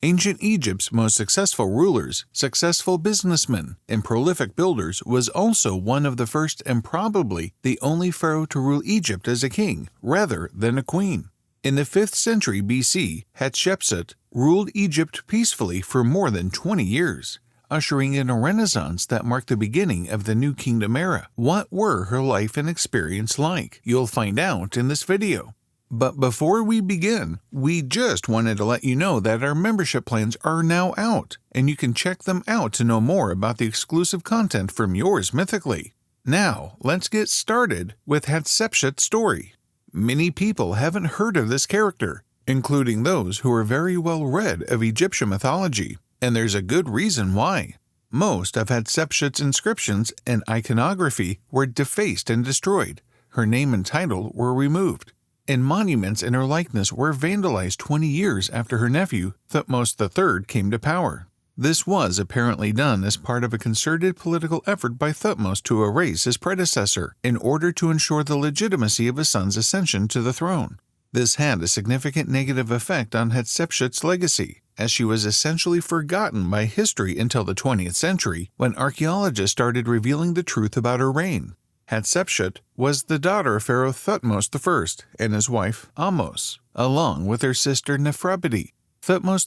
Ancient Egypt's most successful rulers, successful businessmen, and prolific builders, was also one of the first and probably the only pharaoh to rule Egypt as a king rather than a queen. In the 5th century BC, Hatshepsut ruled Egypt peacefully for more than 20 years, ushering in a renaissance that marked the beginning of the New Kingdom era. What were her life and experience like? You'll find out in this video. But before we begin, we just wanted to let you know that our membership plans are now out, and you can check them out to know more about the exclusive content from yours Mythically. Now, let's get started with Hatshepsut's story. Many people haven't heard of this character, including those who are very well read of Egyptian mythology, and there's a good reason why. Most of Hatshepsut's inscriptions and iconography were defaced and destroyed. Her name and title were removed, and monuments in her likeness were vandalized 20 years after her nephew, Thutmose III, came to power. This was apparently done as part of a concerted political effort by Thutmose to erase his predecessor in order to ensure the legitimacy of his son's ascension to the throne. This had a significant negative effect on Hatshepsut's legacy, as she was essentially forgotten by history until the 20th century, when archaeologists started revealing the truth about her reign. Hatshepsut was the daughter of Pharaoh Thutmose I and his wife Ahmose, along with her sister Nefertiti. Thutmose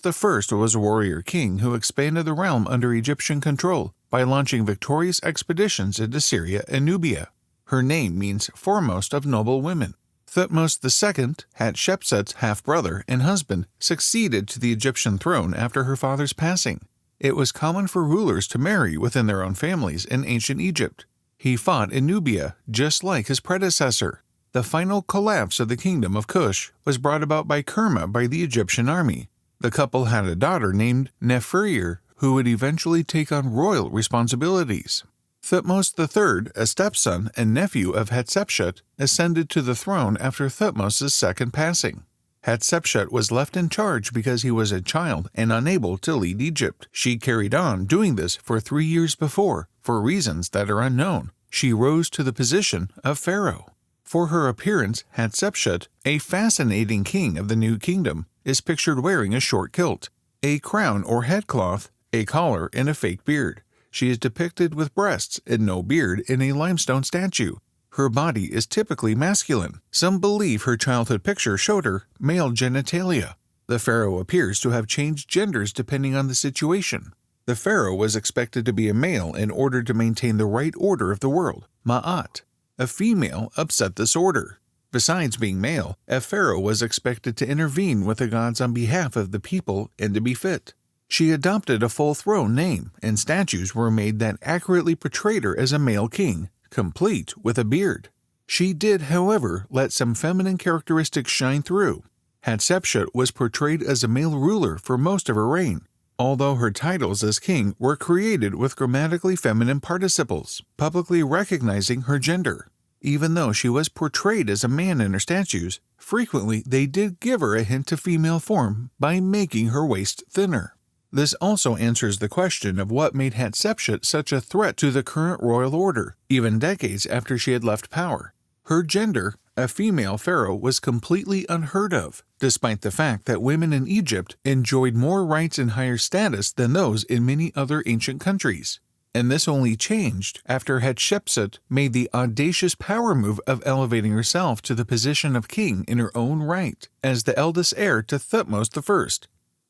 I was a warrior king who expanded the realm under Egyptian control by launching victorious expeditions into Syria and Nubia. Her name means foremost of noble women. Thutmose II, Hatshepsut's half-brother and husband, succeeded to the Egyptian throne after her father's passing. It was common for rulers to marry within their own families in ancient Egypt. He fought in Nubia, just like his predecessor. The final collapse of the kingdom of Kush was brought about by Kerma by the Egyptian army. The couple had a daughter named Nefertiti, who would eventually take on royal responsibilities. Thutmose III, a stepson and nephew of Hatshepsut, ascended to the throne after Thutmose's second passing. Hatshepsut was left in charge because he was a child and unable to lead Egypt. She carried on doing this for 3 years before, for reasons that are unknown. She rose to the position of pharaoh. For her appearance, Hatshepsut, a fascinating king of the New Kingdom, is pictured wearing a short kilt, a crown or headcloth, a collar, and a fake beard. She is depicted with breasts and no beard in a limestone statue. Her body is typically masculine. Some believe her childhood picture showed her male genitalia. The pharaoh appears to have changed genders depending on the situation. The pharaoh was expected to be a male in order to maintain the right order of the world, Ma'at. A female upset this order. Besides being male, a pharaoh was expected to intervene with the gods on behalf of the people and to be fit. She adopted a full throne name, and statues were made that accurately portrayed her as a male king, complete with a beard. She did, however, let some feminine characteristics shine through. Hatshepsut was portrayed as a male ruler for most of her reign, although her titles as king were created with grammatically feminine participles, publicly recognizing her gender. Even though she was portrayed as a man in her statues, frequently they did give her a hint to female form by making her waist thinner. This also answers the question of what made Hatshepsut such a threat to the current royal order, even decades after she had left power. Her gender, a female pharaoh, was completely unheard of, despite the fact that women in Egypt enjoyed more rights and higher status than those in many other ancient countries. And this only changed after Hatshepsut made the audacious power move of elevating herself to the position of king in her own right, as the eldest heir to Thutmose I.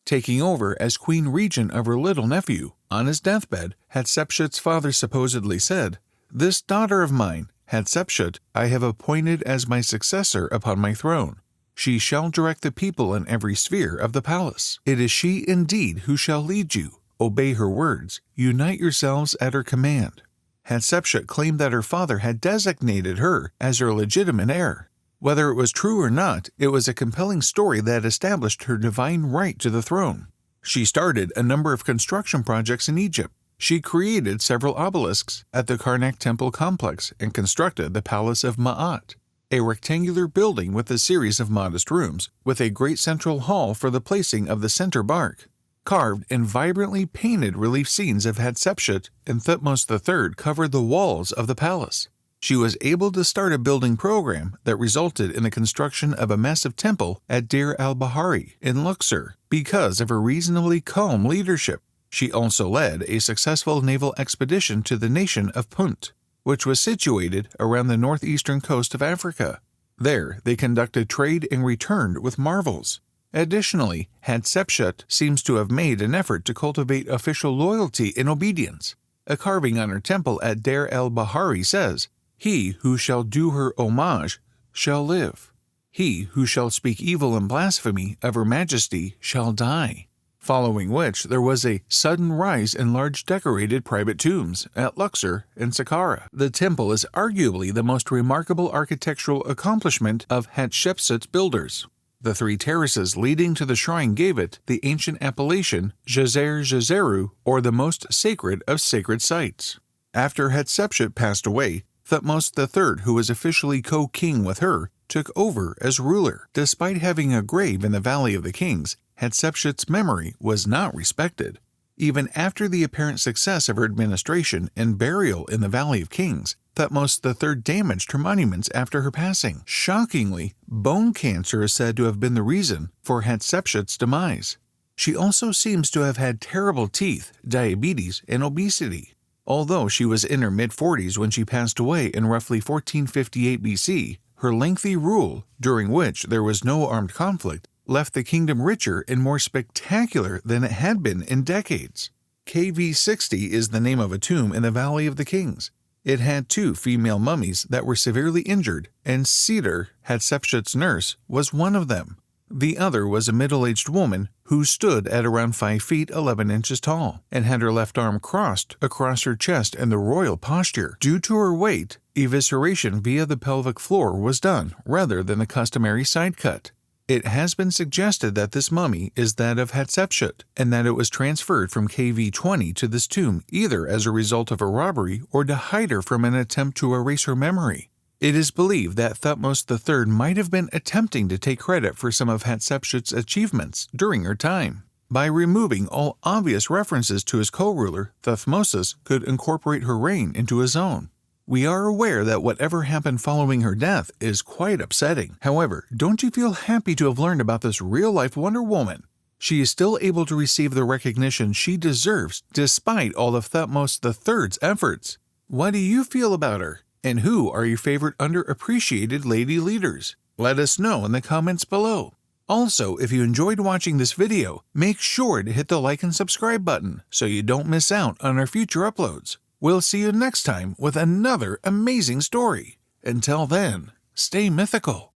Taking over as queen regent of her little nephew. On his deathbed, Hatshepsut's father supposedly said, "This daughter of mine, Hatshepsut, I have appointed as my successor upon my throne. She shall direct the people in every sphere of the palace. It is she indeed who shall lead you. Obey her words. Unite yourselves at her command." Hatshepsut claimed that her father had designated her as her legitimate heir. Whether it was true or not, it was a compelling story that established her divine right to the throne. She started a number of construction projects in Egypt. She created several obelisks at the Karnak Temple complex and constructed the Palace of Ma'at, a rectangular building with a series of modest rooms, with a great central hall for the placing of the center bark. Carved and vibrantly painted relief scenes of Hatshepsut and Thutmose III covered the walls of the palace. She was able to start a building program that resulted in the construction of a massive temple at Deir al-Bahari in Luxor because of her reasonably calm leadership. She also led a successful naval expedition to the nation of Punt, which was situated around the northeastern coast of Africa. There, they conducted trade and returned with marvels. Additionally, Hatshepsut seems to have made an effort to cultivate official loyalty and obedience. A carving on her temple at Deir al-Bahari says, "He who shall do her homage shall live. He who shall speak evil and blasphemy of her majesty shall die." Following which, there was a sudden rise in large decorated private tombs at Luxor and Saqqara. The temple is arguably the most remarkable architectural accomplishment of Hatshepsut's builders. The three terraces leading to the shrine gave it the ancient appellation Djeser Djeseru, or the most sacred of sacred sites. After Hatshepsut passed away, Thutmose III, who was officially co-king with her, took over as ruler. Despite having a grave in the Valley of the Kings, Hatshepsut's memory was not respected. Even after the apparent success of her administration and burial in the Valley of Kings, Thutmose III damaged her monuments after her passing. Shockingly, bone cancer is said to have been the reason for Hatshepsut's demise. She also seems to have had terrible teeth, diabetes, and obesity. Although she was in her mid-40s when she passed away in roughly 1458 BC, her lengthy rule, during which there was no armed conflict, left the kingdom richer and more spectacular than it had been in decades. KV60 is the name of a tomb in the Valley of the Kings. It had 2 female mummies that were severely injured, and Cedar, Hatshepsut's nurse, was one of them. The other was a middle-aged woman who stood at around 5 feet 11 inches tall and had her left arm crossed across her chest in the royal posture. Due to her weight, evisceration via the pelvic floor was done rather than the customary side cut. It has been suggested that this mummy is that of Hatshepsut and that it was transferred from KV20 to this tomb either as a result of a robbery or to hide her from an attempt to erase her memory. It is believed that Thutmose III might have been attempting to take credit for some of Hatshepsut's achievements during her time. By removing all obvious references to his co-ruler, Thutmose could incorporate her reign into his own. We are aware that whatever happened following her death is quite upsetting. However, don't you feel happy to have learned about this real-life Wonder Woman? She is still able to receive the recognition she deserves despite all of Thutmose III's efforts. What do you feel about her? And who are your favorite underappreciated lady leaders? Let us know in the comments below. Also, if you enjoyed watching this video, make sure to hit the like and subscribe button so you don't miss out on our future uploads. We'll see you next time with another amazing story. Until then, stay mythical.